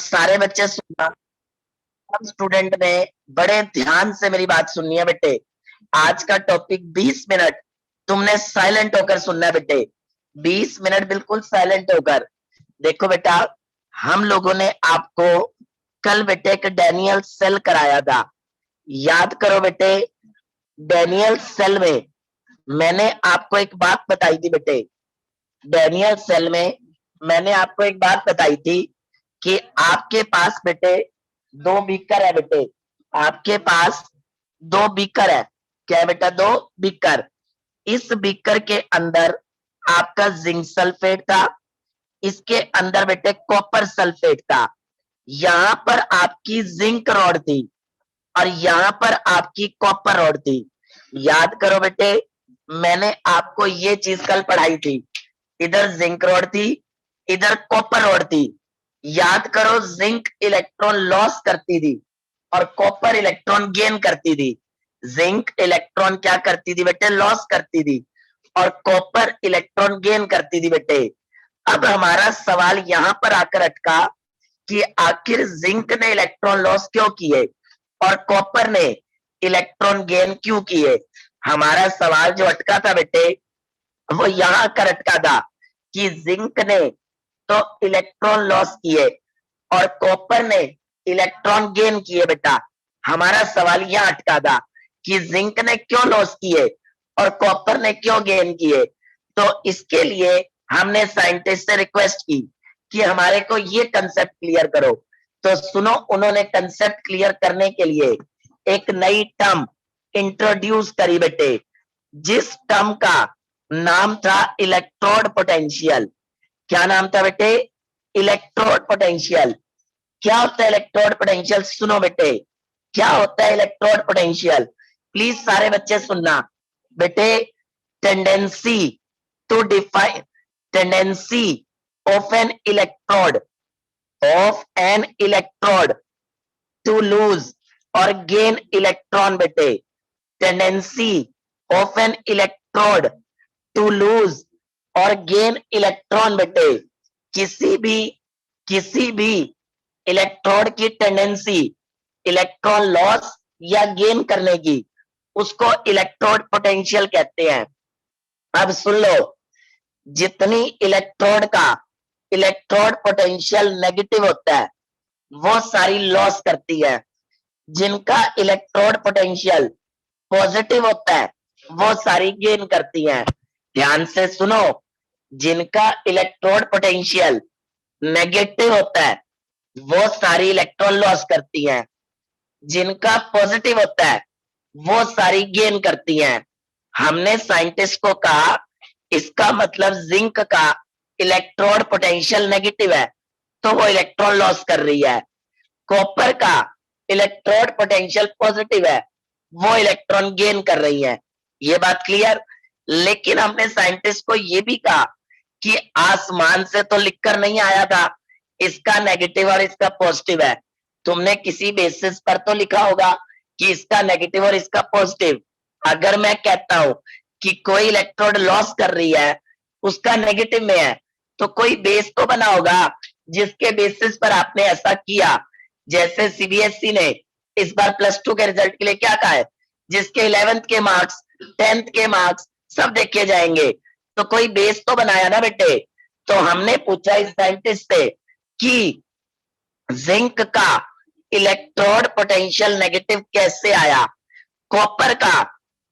सारे बच्चे सुनना, सब स्टूडेंट ने बड़े ध्यान से मेरी बात सुननी है बेटे। आज का टॉपिक 20 मिनट तुमने साइलेंट होकर सुनना है बेटे। 20 मिनट बिल्कुल साइलेंट होकर। देखो बेटा, हम लोगों ने आपको कल बेटे एक डैनियल सेल कराया था। याद करो बेटे, डैनियल सेल में मैंने आपको एक बात बताई थी बेटे। डैनियल सेल में मैंने आपको एक बात बताई थी कि आपके पास बेटे 2 बीकर है बेटे। आपके पास 2 बीकर है। क्या है बेटा? 2 बीकर। इस बीकर के अंदर आपका जिंक सल्फेट था, इसके अंदर बेटे कॉपर सल्फेट था। यहां पर आपकी जिंक रॉड थी और यहां पर आपकी कॉपर रॉड थी। याद करो बेटे, मैंने आपको ये चीज कल पढ़ाई थी। इधर जिंक रॉड थी, इधर कॉपर रॉड थी। याद करो, जिंक इलेक्ट्रॉन लॉस करती थी और कॉपर इलेक्ट्रॉन गेन करती थी। जिंक इलेक्ट्रॉन क्या करती थी बेटे? लॉस करती थी और कॉपर इलेक्ट्रॉन गेन करती थी बेटे। अब हमारा सवाल यहां पर आकर अटका कि आखिर जिंक ने इलेक्ट्रॉन लॉस क्यों किए और कॉपर ने इलेक्ट्रॉन गेन क्यों किए। हमारा सवाल जो अटका था बेटे, वो यहां कर अटका था कि जिंक ने तो इलेक्ट्रॉन लॉस किए और कॉपर ने इलेक्ट्रॉन गेन किए बेटा। हमारा सवाल यहां अटका था कि जिंक ने क्यों लॉस किए और कॉपर ने क्यों गेन किए। तो इसके लिए हमने साइंटिस्ट से रिक्वेस्ट की कि हमारे को ये कंसेप्ट क्लियर करो। तो सुनो, उन्होंने कंसेप्ट क्लियर करने के लिए एक नई टर्म इंट्रोड्यूस करी बेटे, जिस टर्म का नाम था इलेक्ट्रोड पोटेंशियल। क्या नाम था बेटे? Electrode potential. क्या होता है इलेक्ट्रोड पोटेंशियल? सुनो बेटे, क्या होता है इलेक्ट्रोड पोटेंशियल? प्लीज सारे बच्चे सुनना बेटे। Tendency to define tendency of an electrode to lose और गेन इलेक्ट्रॉन बेटे। Tendency of an electrode to lose और गेन इलेक्ट्रॉन बेटे। किसी भी इलेक्ट्रोड की टेंडेंसी इलेक्ट्रॉन लॉस या गेन करने की, उसको इलेक्ट्रोड पोटेंशियल कहते हैं। अब सुन लो, जितनी इलेक्ट्रोड का इलेक्ट्रोड पोटेंशियल नेगेटिव होता है वो सारी लॉस करती है, जिनका इलेक्ट्रोड पोटेंशियल पॉजिटिव होता है वो सारी गेन करती हैं। ध्यान से सुनो, जिनका इलेक्ट्रोड पोटेंशियल नेगेटिव होता है वो सारी इलेक्ट्रॉन लॉस करती हैं, जिनका पॉजिटिव होता है वो सारी गेन करती हैं। हमने साइंटिस्ट को कहा इसका मतलब जिंक का इलेक्ट्रोड पोटेंशियल नेगेटिव है तो वो इलेक्ट्रॉन लॉस कर रही है। कॉपर का इलेक्ट्रोड पोटेंशियल पॉजिटिव है, वो इलेक्ट्रॉन गेन कर रही है। ये बात क्लियर? लेकिन हमने साइंटिस्ट को ये भी कहा कि आसमान से तो लिखकर नहीं आया था इसका नेगेटिव और इसका पॉजिटिव है। तुमने किसी बेसिस पर तो लिखा होगा कि इसका नेगेटिव और इसका पॉजिटिव। अगर मैं कहता हूं कि कोई इलेक्ट्रोड लॉस कर रही है, उसका नेगेटिव में है, तो कोई बेस तो बना होगा जिसके बेसिस पर आपने ऐसा किया। जैसे सीबीएसई ने इस बार +2 के रिजल्ट के लिए क्या कहा है, जिसके 11th के मार्क्स 10th के मार्क्स सब देखे जाएंगे। तो कोई बेस तो बनाया ना बेटे। तो हमने पूछा इस साइंटिस्ट से कि जिंक का इलेक्ट्रोड पोटेंशियल नेगेटिव कैसे आया, कॉपर का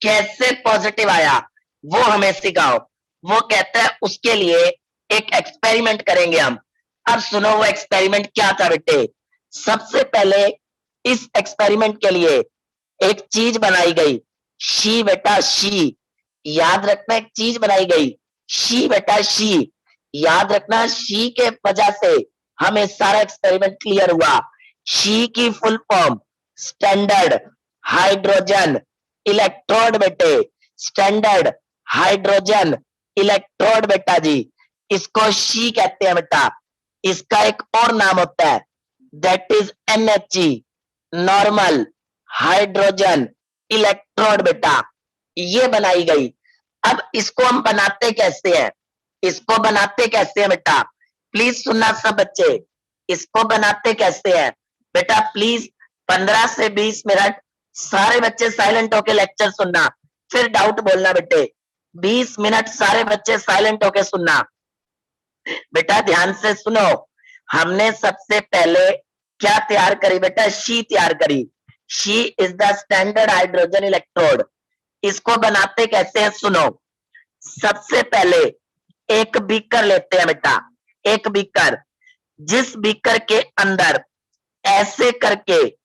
कैसे पॉजिटिव आया, वो हमें सिखाओ। वो कहता है उसके लिए एक एक्सपेरिमेंट करेंगे हम। अब सुनो, वो एक्सपेरिमेंट क्या था बेटे। सबसे पहले इस एक्सपेरिमेंट के लिए एक चीज बनाई गई, शी बेटा शी। याद रखना, एक चीज बनाई गई, शी बेटा शी। याद रखना, शी के वजह से हमें सारा एक्सपेरिमेंट क्लियर हुआ। शी की full form standard hydrogen electrode बेटे। स्टैंडर्ड हाइड्रोजन इलेक्ट्रोड बेटा जी, इसको शी कहते हैं बेटा। इसका एक और नाम होता है, that is NHE, normal hydrogen electrode बेटा। ये बनाई गई। अब इसको हम बनाते कैसे हैं? इसको बनाते कैसे हैं बेटा? प्लीज सुनना सब बच्चे। इसको बनाते कैसे हैं बेटा? प्लीज 15 से 20 मिनट सारे बच्चे साइलेंट होके लेक्चर सुनना, फिर डाउट बोलना बेटे। 20 मिनट सारे बच्चे साइलेंट होके सुनना। बेटा ध्यान से सुनो, हमने सबसे पहले क्या तैयार करी बेटा? शी तैयार करी। She is the standard hydrogen electrode. इसको बनाते कैसे हैं सुनो। सबसे पहले एक बीकर लेते हैं बेटा, एक बीकर, जिस बीकर के अंदर ऐसे करके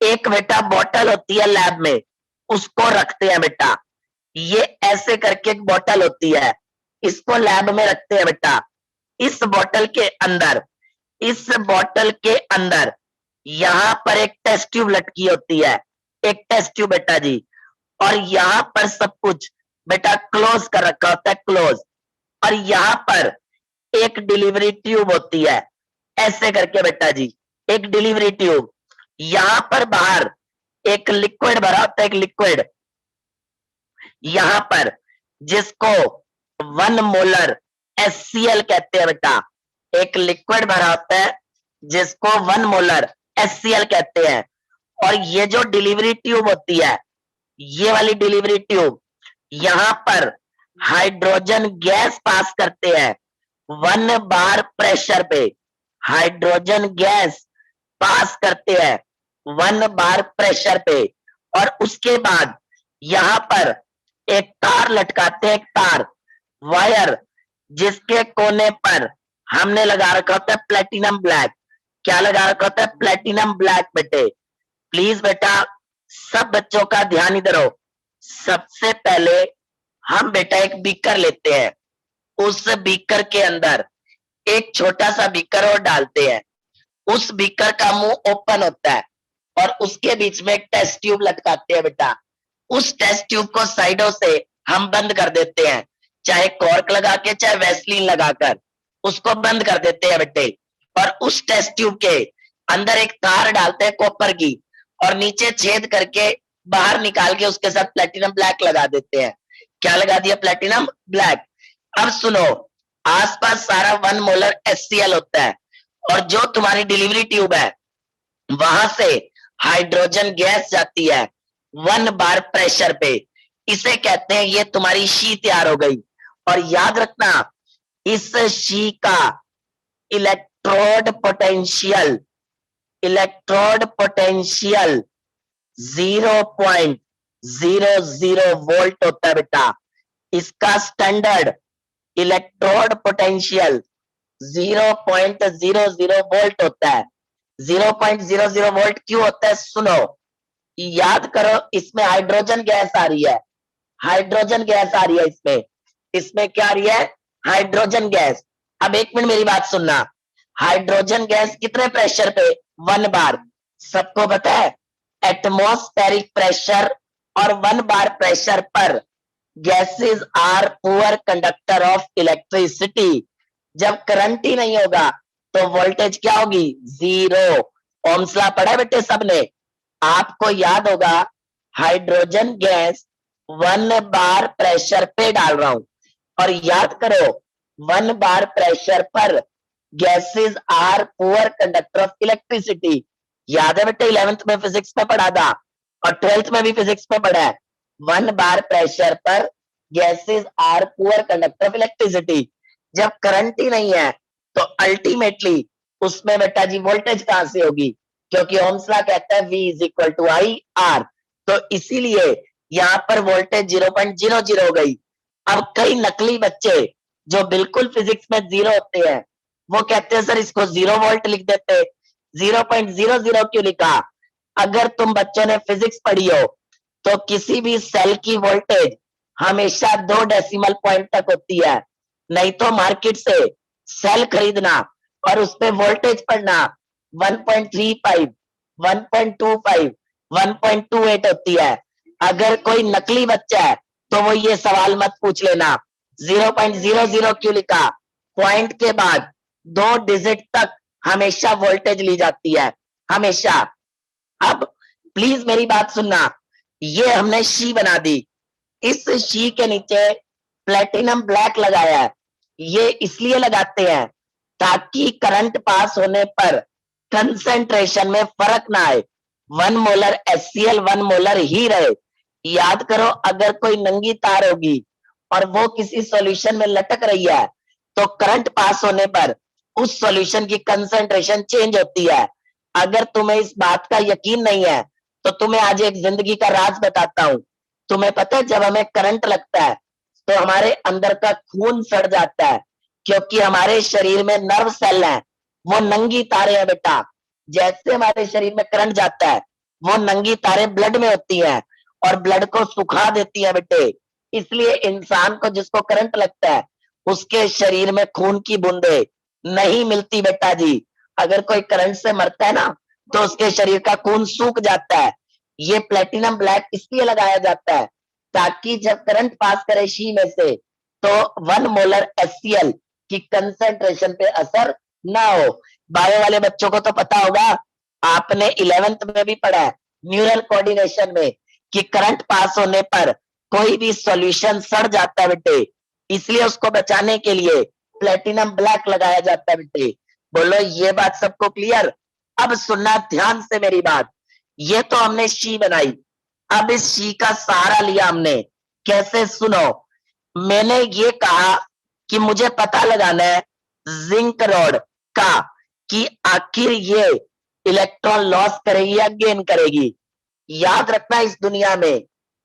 एक बेटा बोतल होती है लैब में, उसको रखते हैं बेटा। ये ऐसे करके एक बोतल होती है, इसको लैब में रखते हैं बेटा। इस बोतल के अंदर, इस बोतल के अंदर यहां पर एक टेस्ट ट्यूब लटकी होती है, एक टेस्ट ट्यूब बेटा जी। और यहां पर सब कुछ बेटा क्लोज कर रखा होता है, क्लोज। और यहां पर एक डिलीवरी ट्यूब होती है, ऐसे करके बेटा जी, एक डिलीवरी ट्यूब। यहां पर बाहर एक लिक्विड भरा होता है, एक लिक्विड यहां पर, जिसको 1 मोलर HCl कहते हैं बेटा। एक लिक्विड भरा होता है जिसको 1 मोलर HCl कहते हैं। और ये जो डिलीवरी ट्यूब होती है, ये वाली डिलीवरी ट्यूब, यहां पर हाइड्रोजन गैस पास करते हैं 1 बार प्रेशर पे। हाइड्रोजन गैस पास करते हैं 1 बार प्रेशर पे। और उसके बाद यहां पर एक तार लटकाते हैं, एक तार, वायर, जिसके कोने पर हमने लगा रखा होता है प्लेटिनम ब्लैक। क्या लगा रखा होता है? प्लेटिनम ब्लैक बेटे। प्लीज बेटा सब बच्चों का ध्यान इधर हो। सबसे पहले हम बेटा एक बीकर लेते हैं, उस बीकर के अंदर एक छोटा सा बीकर और डालते हैं। उस बीकर का मुंह ओपन होता है और उसके बीच में एक टेस्ट ट्यूब लटकाते हैं बेटा। उस टेस्ट ट्यूब को साइडों से हम बंद कर देते हैं, चाहे कॉर्क लगा के चाहे वैसलीन लगाकर उसको बंद कर देते हैं बेटे। और उस टेस्ट ट्यूब के अंदर एक तार डालते हैं कॉपर की, और नीचे छेद करके बाहर निकाल के उसके साथ प्लेटिनम ब्लैक लगा देते हैं। क्या लगा दिया? Platinum black. अब सुनो, आसपास सारा 1 मोलर HCl होता है, और जो तुम्हारी डिलीवरी ट्यूब है वहां से हाइड्रोजन गैस जाती है 1 बार प्रेशर पे। इसे कहते हैं, ये तुम्हारी शी तैयार हो गई। और याद रखना, इस शी का electrode potential, electrode potential 0.00 volt होता है बेटा। इसका स्टैंडर्ड इलेक्ट्रोड पोटेंशियल 0.00 वोल्ट होता है। 0.00 वोल्ट क्यों होता है सुनो, याद करो। इसमें हाइड्रोजन गैस आ रही है, हाइड्रोजन गैस आ रही है इसमें। इसमें क्या आ रही है? Hydrogen gas. अब एक मिनट मेरी बात सुनना। हाइड्रोजन गैस कितने प्रेशर पे? 1 बार। सबको पता है एटमॉस्फेरिक प्रेशर और 1 बार प्रेशर पर gases are poor conductor of electricity. जब करंट ही नहीं होगा तो वोल्टेज क्या होगी? 0। ओम्स लॉ पढ़ा है बेटे सबने? आपको याद होगा, हाइड्रोजन गैस 1 बार प्रेशर पे डाल रहा हूं, और याद करो 1 बार प्रेशर पर gases are poor conductor of electricity. याद है बेटे 11th में फिजिक्स में पढ़ा था, और 12th में भी फिजिक्स में पढ़ा है। 1 बार प्रेशर पर gases are poor conductor of electricity. जब करंट ही नहीं है तो अल्टीमेटली उसमें बेटा जी वोल्टेज कहां से होगी? क्योंकि ओम्स लॉ कहता है V = IR। तो इसीलिए यहां पर वोल्टेज 0.00 हो गई। अब कई नकली बच्चे जो बिल्कुल फिजिक्स में 0 होते हैं, वो कहते हैं सर इसको 0 वोल्ट लिख देते। 0.00 क्यों लिखा? अगर तुम बच्चों ने फिजिक्स पढ़ी हो तो किसी भी सेल की वोल्टेज हमेशा 2 डेसिमल पॉइंट तक होती है। नहीं तो मार्केट से सेल खरीदना और उस पे वोल्टेज पढ़ना 1.35, 1.25, 1.28 होती है। अगर कोई नकली बच्चा है तो वो ये सवाल मत पूछ लेना 0.00 क्यों लिखा। पॉइंट के बाद 2 डिजिट तक हमेशा वोल्टेज ली जाती है, हमेशा। अब प्लीज मेरी बात सुनना, ये हमने शी बना दी। इस शी के नीचे प्लेटिनम ब्लैक लगाया है। ये इसलिए लगाते हैं ताकि करंट पास होने पर कंसंट्रेशन में फर्क ना आए। 1 मोलर HCl 1 मोलर ही रहे। याद करो, अगर कोई नंगी तार होगी और वो किसी सॉल्यूशन में लटक रही है तो करंट पास होने पर उस सॉल्यूशन की कंसंट्रेशन चेंज होती है। अगर तुम्हें इस बात का यकीन नहीं है तो तुम्हें आज एक जिंदगी का राज बताता हूं। तुम्हें पता है, जब हमें करंट लगता है तो हमारे अंदर का खून सड़ जाता है, क्योंकि हमारे शरीर में नर्व सेल हैं, वो नंगी तारे हैं बेटा। जैसे हमारे शरीर में करंट जाता है वो नंगी तारें ब्लड में होती हैं और ब्लड को सुखा देती है बेटे। इसलिए इंसान को जिसको करंट लगता है उसके शरीर में खून की बूंदे नहीं मिलती बेटा जी। अगर कोई करंट से मरता है ना तो उसके शरीर का खून सूख जाता है। ये प्लेटिनम ब्लैक इसलिए लगाया जाता है ताकि जब करंट पास करे शी में से तो 1 मोलर HCl की कंसंट्रेशन पे असर ना हो। बायो वाले बच्चों को तो पता होगा, आपने 11th में भी पढ़ा है न्यूरल कोऑर्डिनेशन में कि करंट पास होने पर कोई भी सॉल्यूशन सड़ जाता है बेटे, इसलिए उसको बचाने के लिए प्लेटिनम ब्लैक लगाया जाता है बेटे। बोलो ये बात सबको क्लियर? अब सुनना ध्यान से मेरी बात। ये तो हमने शी बनाई, अब इस शी का सहारा लिया हमने। कैसे? सुनो, मैंने ये कहा कि मुझे पता लगाना है जिंक रॉड का कि आखिर ये इलेक्ट्रॉन लॉस करेगी या गेन करेगी। याद रखना, इस दुनिया में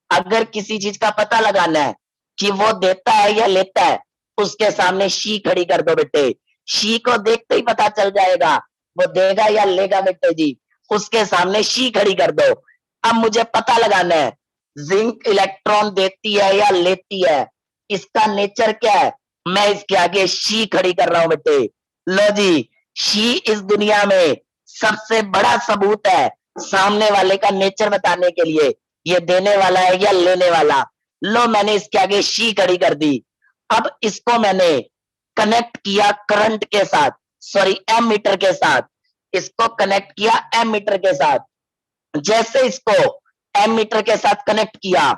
अगर किसी चीज का पता लगाना है कि वो देता है या लेता है, उसके सामने शी खड़ी कर दो बेटे। शी को देखते ही पता चल जाएगा वो देगा या लेगा बेटे जी। उसके सामने शी खड़ी कर दो। अब मुझे पता लगाना है जिंक इलेक्ट्रॉन देती है या लेती है, इसका नेचर क्या है। मैं इसके आगे शी खड़ी कर रहा हूं बेटे। लो जी, शी इस दुनिया में सबसे बड़ा सबूत है सामने वाले का नेचर बताने के लिए, ये देने वाला है या लेने वाला। लो, मैंने इसके आगे शी खड़ी कर दी। अब इसको मैंने कनेक्ट किया करंट के साथ, सॉरी एम मीटर के साथ। इसको कनेक्ट किया एम मीटर के साथ। जैसे इसको एम मीटर के साथ कनेक्ट किया,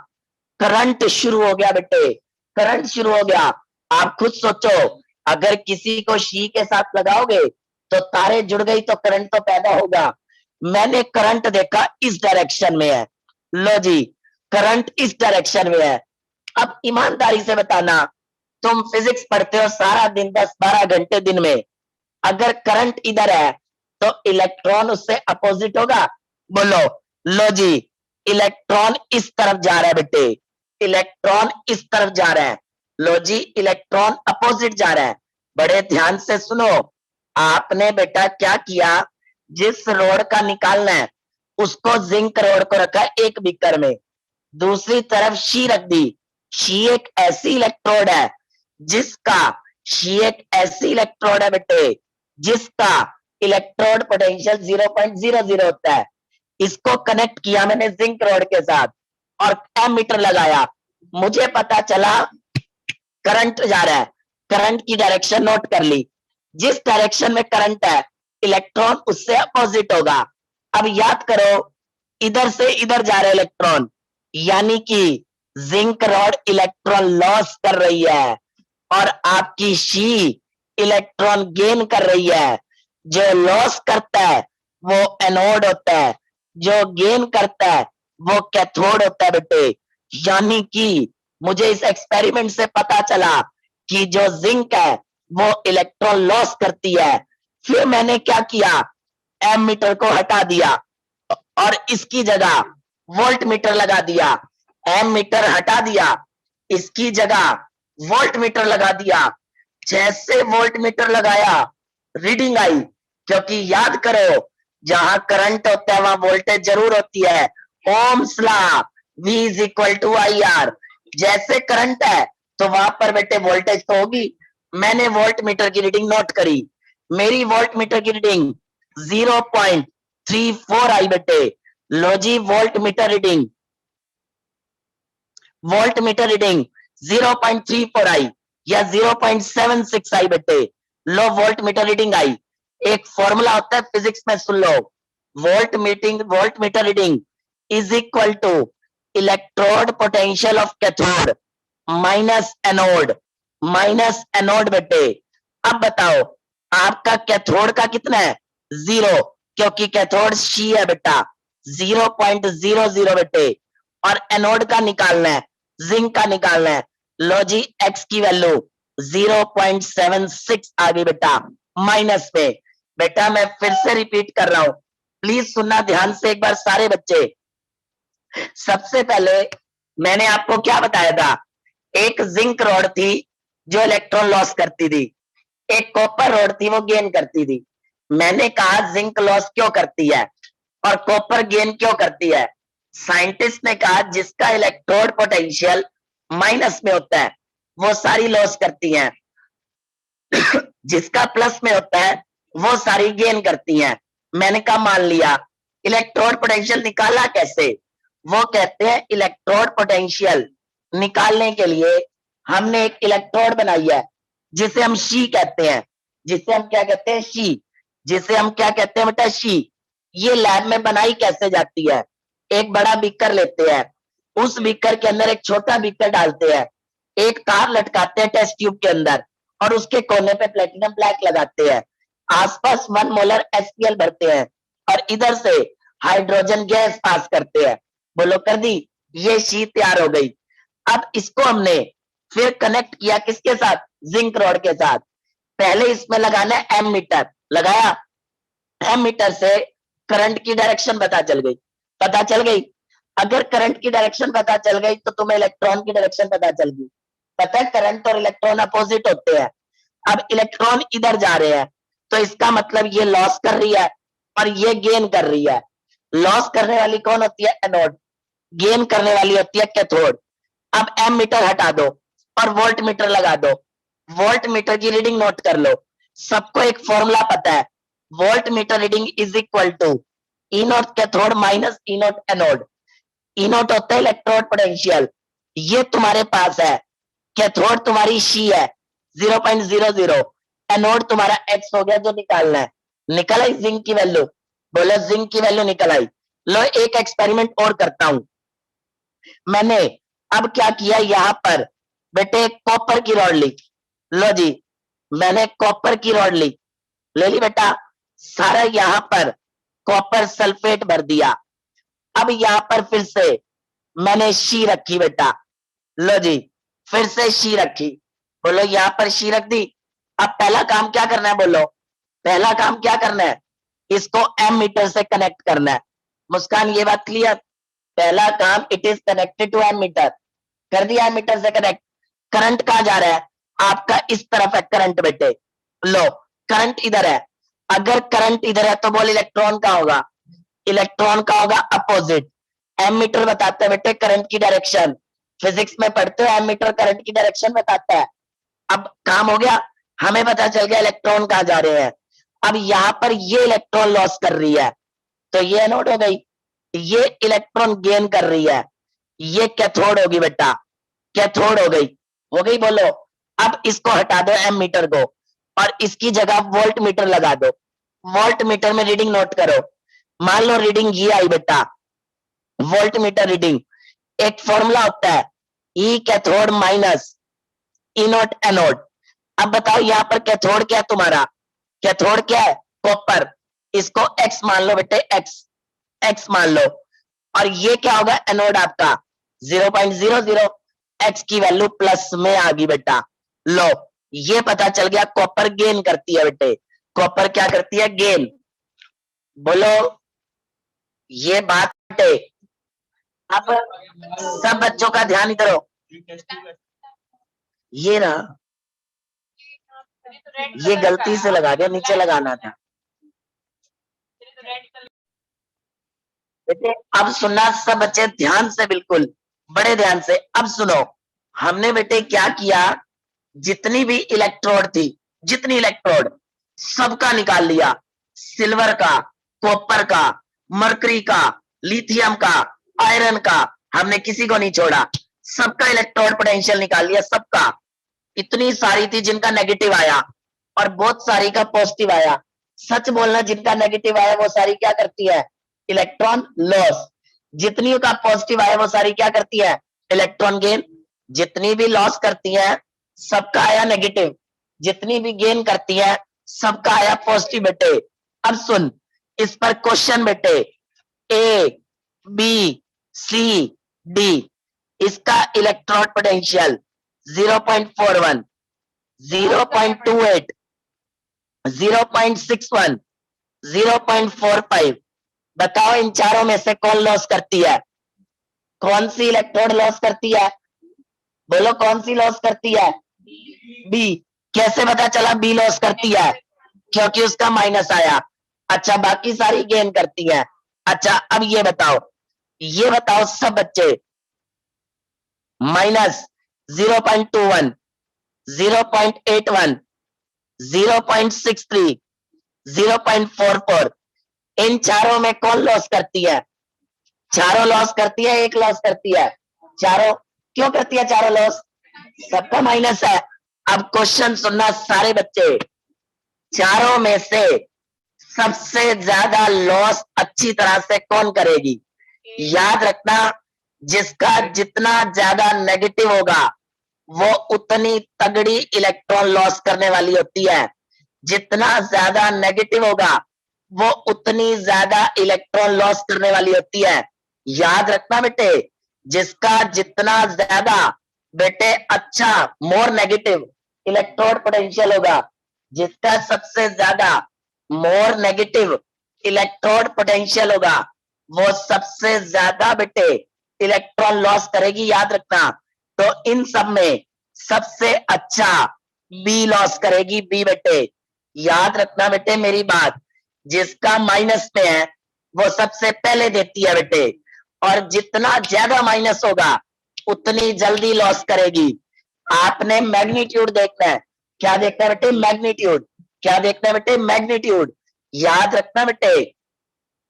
करंट शुरू हो गया बेटे, करंट शुरू हो गया। आप खुद सोचो, अगर किसी को शी के साथ लगाओगे तो तारे जुड़ गई तो करंट तो पैदा होगा। मैंने करंट देखा इस डायरेक्शन में है। लो जी, करंट इस डायरेक्शन में है। अब ईमानदारी से बताना, तुम फिजिक्स पढ़ते हो सारा दिन 10-12 घंटे दिन में, अगर करंट इधर है तो इलेक्ट्रॉन उससे अपोजिट होगा। बोलो। लो जी, इलेक्ट्रॉन इस तरफ जा रहा है बेटे, इलेक्ट्रॉन इस तरफ जा रहा है। लो जी, इलेक्ट्रॉन अपोजिट जा रहा है। बड़े ध्यान से सुनो, आपने बेटा क्या किया, जिस रोड का निकालना है उसको जिंक रोड को रखा एक बीकर में, दूसरी तरफ शी रख दी। शी एक ऐसी इलेक्ट्रोड है जिसका शी एक ऐसी इलेक्ट्रोड है बेटे जिसका इलेक्ट्रोड पोटेंशियल 0.00 होता है। इसको कनेक्ट किया मैंने जिंक रोड के साथ और एम मीटर लगाया। मुझे पता चला करंट जा रहा है, करंट की डायरेक्शन नोट कर ली। जिस डायरेक्शन में करंट है इलेक्ट्रॉन उससे अपोजिट होगा। अब याद करो, इधर से इधर जा रहे इलेक्ट्रॉन, यानी कि जिंक रॉड इलेक्ट्रॉन लॉस कर रही है और आपकी शी इलेक्ट्रॉन गेन कर रही है। जो लॉस करता है वो एनोड होता है, जो गेन करता है वो कैथोड होता है बेटे। यानी कि मुझे इस एक्सपेरिमेंट से पता चला कि जो जिंक है वो इलेक्ट्रॉन लॉस करती है। फिर मैंने क्या किया, एम मीटर को हटा दिया और इसकी जगह वोल्ट मीटर लगा दिया। एम मीटर हटा दिया, इसकी जगह वोल्ट मीटर लगा दिया। जैसे वोल्ट मीटर लगाया रीडिंग आई, क्योंकि याद करो जहां करंट होता है वहां वोल्टेज जरूर होती है। Ohm's law, V is equal to IR। जैसे करंट है तो वहां पर बेटे वोल्टेज तो होगी। मैंने वोल्ट मीटर की रीडिंग नोट करी, मेरी वोल्ट मीटर की रीडिंग 0.34 आई बेटे। लो जी, वोल्ट मीटर रीडिंग 0.34 आई या 0.76 आई बेटे। लो, वोल्ट मीटर रीडिंग आई। एक फॉर्मूला होता है फिजिक्स में, सुन लो। Volt meter reading is equal to electrode potential of cathode minus anode बेटे। अब बताओ, आपका कैथोड का कितना है 0, क्योंकि कैथोड शी है बेटा 0.00 बेटे। और एनोड का निकालना है, जिंक का निकालना है। लो जी एक्स की वैल्यू 0.76 आ गई बेटा माइनस में। बेटा मैं फिर से रिपीट कर रहा हूं, प्लीज सुनना ध्यान से एक बार सारे बच्चे। सबसे पहले मैंने आपको क्या बताया था, एक जिंक रॉड थी जो इलेक्ट्रॉन लॉस करती थी, एक कॉपर रॉड थी वो गेन करती थी। मैंने कहा जिंक लॉस क्यों करती है और कॉपर गेन क्यों करती है। साइंटिस्ट ने कहा जिसका इलेक्ट्रोड पोटेंशियल माइनस में होता है वो सारी लॉस करती हैं, जिसका प्लस में होता है वो सारी गेन करती हैं। मैंने कहा मान लिया, इलेक्ट्रोड पोटेंशियल निकाला कैसे, वो कहते हैं इलेक्ट्रोड पोटेंशियल निकालने के लिए हमने एक इलेक्ट्रोड बनाई है जिसे हम शी कहते हैं, जिसे हम क्या कहते हैं शी, जिसे हम क्या कहते हैं बेटा शी। ये लैब में बनाई कैसे जाती है, एक बड़ा बीकर लेते हैं, उस बीकर के अंदर एक छोटा बीकर डालते हैं, एक तार लटकाते हैं टेस्ट ट्यूब के अंदर और उसके कोने पे प्लेटिनम ब्लैक लगाते हैं, आसपास 1 मोलर एसपीएल भरते हैं और इधर से हाइड्रोजन गैस पास करते हैं। बोलो कर दी, ये शी तैयार हो गई। अब इसको हमने फिर कनेक्ट किया किसके साथ, जिंक रॉड के साथ। पहले इसमें लगाना है एम मीटर, लगाया, एम मीटर से करंट की डायरेक्शन पता चल गई, पता चल गई। अगर करंट की डायरेक्शन पता चल गई तो तुम्हें इलेक्ट्रॉन की डायरेक्शन पता चल गई। पता है करंट और इलेक्ट्रॉन अपोजिट होते हैं। अब इलेक्ट्रॉन इधर जा रहे हैं तो इसका मतलब ये लॉस कर रही है और ये गेन कर रही है। लॉस करने वाली कौन होती है, एनोड, गेन करने वाली होती है कैथोड। अब एम मीटर हटा दो और वोल्ट मीटर लगा दो, वोल्ट मीटर की रीडिंग नोट कर लो। सबको एक फॉर्मूला पता है, volt metre reading is equal to E naught cathode minus E naught anode. E naught होता है इलेक्ट्रोड पोटेंशियल, ये तुम्हारे पास है, कैथोड तुम्हारी शी है 0.00, एनोड तुम्हारा एक्स हो गया जो निकालना है। निकल आई जिंक की वैल्यू, बोलो जिंक की वैल्यू निकल आई। लो एक एक्सपेरिमेंट और करता हूं मैंने। अब क्या किया, यहां पर बेटे कॉपर की रॉड ली, लो जी मैंने कॉपर की रॉड ली, ले ली बेटा, सारा यहां पर कॉपर सल्फेट भर दिया। अब यहां पर फिर से मैंने शी रखी बेटा, लो जी फिर से शी रखी, बोलो यहां पर शी रख दी। अब पहला काम क्या करना है, बोलो पहला काम क्या करना है, इसको एम मीटर से कनेक्ट करना है। मुस्कान ये बात क्लियर, पहला काम it is connected to ammeter, कर दिया एम मीटर से कनेक्ट। करंट कहां जा रहा है, आपका इस तरफ है करंट बेटे, लो करंट इधर है। अगर करंट इधर है तो बोल इलेक्ट्रॉन का होगा, इलेक्ट्रॉन का होगा अपोजिट। एम मीटर बताता है बेटे करंट की डायरेक्शन, फिजिक्स में पढ़ते हो एम मीटर करंट की डायरेक्शन बताता है। अब काम हो गया, हमें पता चल गया इलेक्ट्रॉन कहां जा रहे हैं। अब यहां पर ये इलेक्ट्रॉन लॉस कर रही है तो ये एनोड हो गई, ये इलेक्ट्रॉन गेन कर रही है, ये कैथोड होगी बेटा, कैथोड हो गई बोलो। अब इसको हटा दो एम मीटर को और इसकी जगह वोल्ट मीटर लगा दो, वोल्ट मीटर में रीडिंग नोट करो। मान लो रीडिंग ये आई बेटा, वोल्ट मीटर रीडिंग, एक फॉर्मूला होता है ई cathode minus E naught anode. अब बताओ यहाँ पर कैथोड क्या है तुम्हारा, कैथोड क्या है कॉपर, इसको एक्स मान लो बेटे, एक्स एक्स मान लो। और ये क्या होगा एनोड आपका 0.00, एक्स की वैल्यू प्लस में आ गई बेटा। लो ये पता चल गया कॉपर गेन करती है बेटे, कॉपर क्या करती है गेन, बोलो ये बात है। अब सब बच्चों का ध्यान इधर हो, ये ना ये गलती से लगा दिया, नीचे लगाना था बेटे। अब सुनना सब बच्चे ध्यान से, बिल्कुल बड़े ध्यान से। अब सुनो, हमने बेटे क्या किया, जितनी भी इलेक्ट्रोड थी, जितनी इलेक्ट्रोड सबका निकाल लिया, सिल्वर का, कॉपर का, मरकरी का, लिथियम का, आयरन का, हमने किसी को नहीं छोड़ा, सबका इलेक्ट्रोड पोटेंशियल निकाल लिया, सबका। इतनी सारी थी जिनका नेगेटिव आया और बहुत सारी का पॉजिटिव आया। सच बोलना, जिनका नेगेटिव आया वो सारी क्या करती है, इलेक्ट्रॉन लॉस। जितनी का पॉजिटिव आया वो सारी क्या करती है, इलेक्ट्रॉन गेन। जितनी भी लॉस करती है सबका आया नेगेटिव, जितनी भी गेन करती है सबका आया पॉजिटिव बेटे। अब सुन, इस पर क्वेश्चन बेटे, ए बी सी डी, इसका इलेक्ट्रोड पोटेंशियल 0.41, 0.28, 0.61, 0.45। बताओ इन चारों में से कौन लॉस करती है? कौन सी इलेक्ट्रोड लॉस करती है? बोलो कौन सी लॉस करती है? बी। कैसे पता चला बी लॉस करती है? क्योंकि उसका माइनस आया। अच्छा, बाकी सारी गेन करती है। अच्छा, अब ये बताओ सब बच्चे, माइनस 0.21, 0.81, 0.63, 0.44, इन चारों में कौन लॉस करती है? चारों लॉस करती है, एक लॉस करती है? चारों। क्यों करती है चारों लॉस? सबका माइनस है। अब क्वेश्चन सुनना सारे बच्चे, चारों में से सबसे ज्यादा लॉस अच्छी तरह से कौन करेगी? याद रखना, जिसका जितना ज्यादा नेगेटिव होगा वो उतनी तगड़ी इलेक्ट्रॉन लॉस करने वाली होती है। जितना ज्यादा नेगेटिव होगा वो उतनी ज्यादा इलेक्ट्रॉन लॉस करने वाली होती है। याद रखना बेटे, जिसका जितना ज्यादा बेटे अच्छा मोर नेगेटिव इलेक्ट्रोड पोटेंशियल होगा, जिसका सबसे ज्यादा मोर नेगेटिव इलेक्ट्रोड पोटेंशियल होगा, वो सबसे ज्यादा बेटे इलेक्ट्रॉन लॉस करेगी। याद रखना, तो इन सब में सबसे अच्छा बी लॉस करेगी, बी बेटे। याद रखना बेटे मेरी बात, जिसका माइनस में है वो सबसे पहले देती है बेटे, और जितना ज्यादा माइनस होगा उतनी जल्दी लॉस करेगी। आपने मैग्नीट्यूड देखना है। क्या देखना है बेटे? मैग्नीट्यूड। क्या देखना है बेटे? मैग्नीट्यूड। याद रखना बेटे,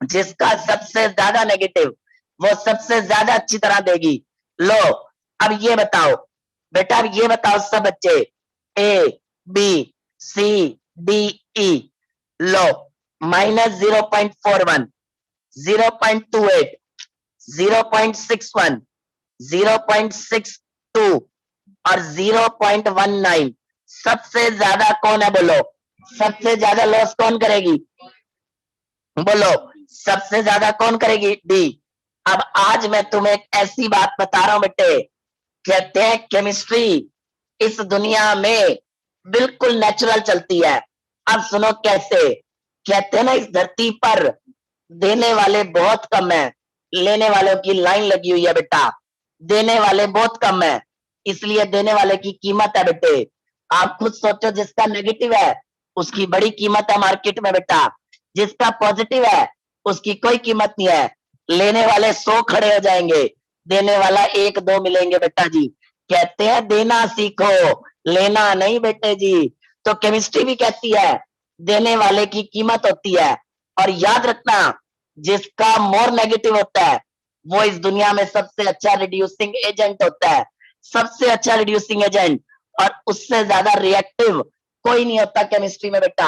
जिसका सबसे ज्यादा नेगेटिव वो सबसे ज्यादा अच्छी तरह देगी। लो अब ये बताओ बेटा, अब ये बताओ सब बच्चे, A B C D E, लो माइनस 0.41, 0.28, 0.61, 0.62 और 0.19, सबसे ज्यादा कौन है? बोलो सबसे ज्यादा लॉस कौन करेगी? बोलो सबसे ज्यादा कौन करेगी? डी। अब आज मैं तुम्हें एक ऐसी बात बता रहा हूं बेटे, कहते हैं केमिस्ट्री इस दुनिया में बिल्कुल नेचुरल चलती है। अब सुनो कैसे। कहते हैं ना, इस धरती पर देने वाले बहुत कम है, लेने वालों की लाइन लगी हुई है बेटा। देने वाले बहुत कम है, इसलिए देने वाले की कीमत है बेटे। आप खुद सोचो, जिसका नेगेटिव है उसकी बड़ी कीमत है मार्केट में बेटा, जिसका पॉजिटिव है उसकी कोई कीमत नहीं है। लेने वाले 100 खड़े हो जाएंगे, देने वाला 1-2 मिलेंगे बेटा जी। कहते हैं देना सीखो, लेना नहीं बेटे जी। तो केमिस्ट्री भी कहती है देने वाले की कीमत होती है। और याद रखना, जिसका मोर नेगेटिव होता है वो इस दुनिया में सबसे अच्छा रिड्यूसिंग एजेंट होता है, सबसे अच्छा रिड्यूसिंग एजेंट। और उससे ज्यादा रिएक्टिव कोई नहीं होता केमिस्ट्री में बेटा।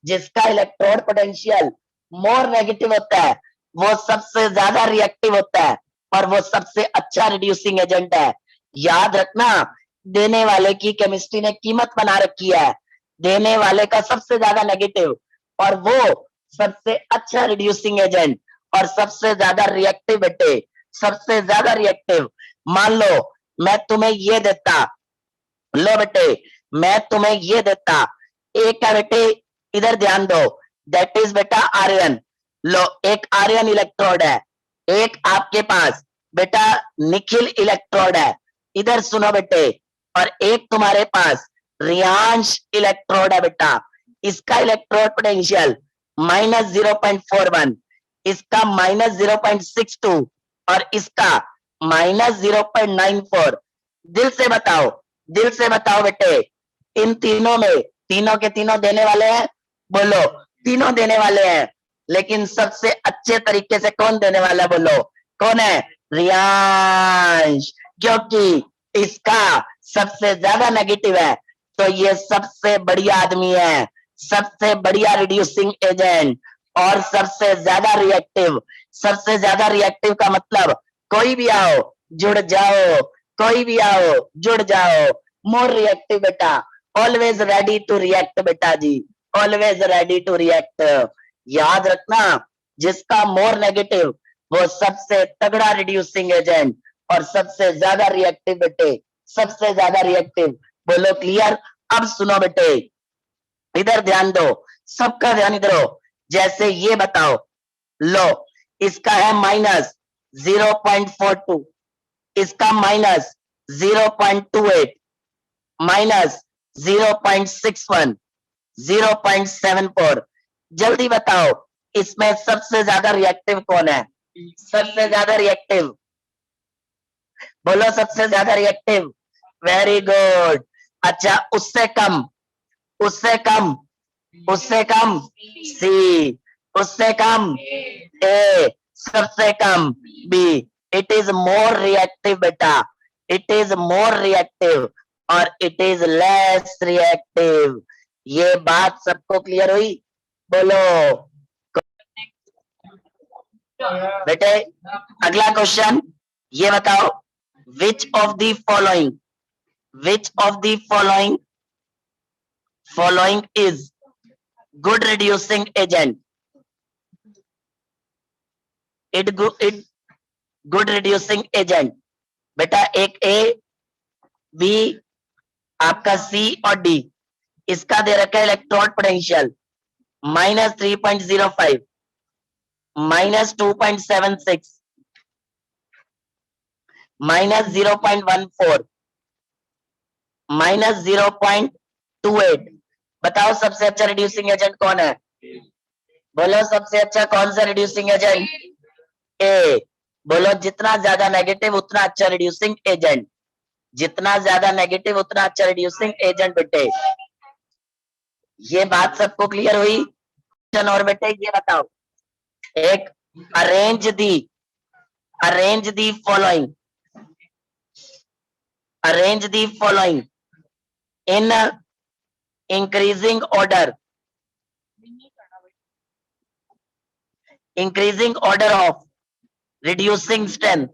जिसका इलेक्ट्रोड पोटेंशियल मोर नेगेटिव होता है वो सबसे ज्यादा रिएक्टिव होता है, और वो सबसे अच्छा रिड्यूसिंग एजेंट है। याद रखना, देने वाले की केमिस्ट्री ने कीमत बना रखी है, देने वाले का सबसे ज्यादा नेगेटिव, और वो सबसे अच्छा रिड्यूसिंग एजेंट और सबसे ज्यादा रिएक्टिव बेटे, सबसे ज्यादा रिएक्टिव। मान लो मैं तुम्हें ये देता, लो बेटे मैं तुम्हें ये देता, एक है बेटे, इधर ध्यान दो, दैट इज बेटा आर्यन। लो एक आर्यन इलेक्ट्रोड है, एक आपके पास बेटा निखिल इलेक्ट्रोड है, इधर सुनो बेटे। और एक तुम्हारे पास रियांश इलेक्ट्रोड है बेटा। इसका इलेक्ट्रोड पोटेंशियल -0.41, इसका -0.62 और इसका -0.94। दिल से बताओ, दिल से बताओ बेटे, इन तीनों में, तीनों के तीनों देने वाले हैं? बोलो तीनों देने वाले हैं, लेकिन सबसे अच्छे तरीके से कौन देने वाला है? बोलो कौन है? रियांश। क्योंकि इसका सबसे ज्यादा नेगेटिव है, तो ये सबसे बढ़िया आदमी है, सबसे बढ़िया रिड्यूसिंग एजेंट और सबसे ज्यादा रिएक्टिव। सबसे ज्यादा रिएक्टिव का मतलब कोई भी आओ जुड़ जाओ, कोई भी आओ जुड़ जाओ। मोर रिएक्टिव बेटा, ऑलवेज रेडी टू रिएक्ट बेटा जी, ऑलवेज रेडी टू रिएक्ट। याद रखना, जिसका मोर नेगेटिव वो सबसे तगड़ा रिड्यूसिंग एजेंट और सबसे ज्यादा रिएक्टिव बेटे, सबसे ज्यादा रिएक्टिव। बोलो क्लियर। अब सुनो बेटे, इधर ध्यान दो, सबका ध्यान इधर हो। जैसे ये बताओ, लो इसका है -0.42, इसका -0.28, -0.61, 0.74। जल्दी बताओ इसमें सबसे ज्यादा रिएक्टिव कौन है? सबसे ज्यादा रिएक्टिव, बोलो सबसे ज्यादा रिएक्टिव। Very good. अच्छा, उससे कम, उससे कम, उससे कम सी, उससे कम ए, सबसे कम B. It is more reactive बेटा, इट इज मोर रिएक्टिव और इट इज लेस रिएक्टिव। ये बात सबको क्लियर हुई? बोलो बेटे। अगला क्वेश्चन ये बताओ, which of the following, which of the following is good reducing agent? It good reducing agent बेटा, एक ए, बी, आपका सी और डी। इसका दे रखा है इलेक्ट्रोड पोटेंशियल -3.05, -2.76, -0.14, -0.28। बताओ सबसे अच्छा रिड्यूसिंग एजेंट कौन है? बोलो सबसे अच्छा कौन सा रिड्यूसिंग एजेंट? ए। बोलो जितना ज्यादा नेगेटिव उतना अच्छा रिड्यूसिंग एजेंट, जितना ज्यादा नेगेटिव उतना अच्छा रिड्यूसिंग एजेंट बेटे। ये बात सबको क्लियर हुई? और बेटे ये बताओ, एक arrange the following, arrange the following in increasing order, increasing order of reducing strength,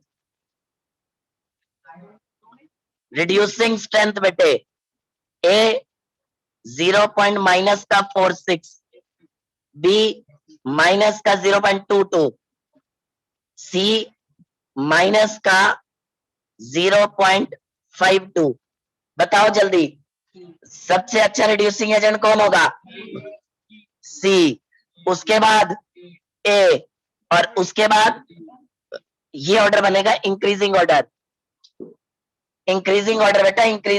reducing strength बेटे। ए 0.-46, बी माइनस का 0.22, सी माइनस का 0.52। बताओ जल्दी सबसे अच्छा रिड्यूसिंग एजेंट कौन होगा? सी। उसके बाद ए और उसके बाद ये ऑर्डर बनेगा इंक्रीजिंग ऑर्डर, इंक्रीजिंग ऑर्डर बेटा, इंक्रीजिंग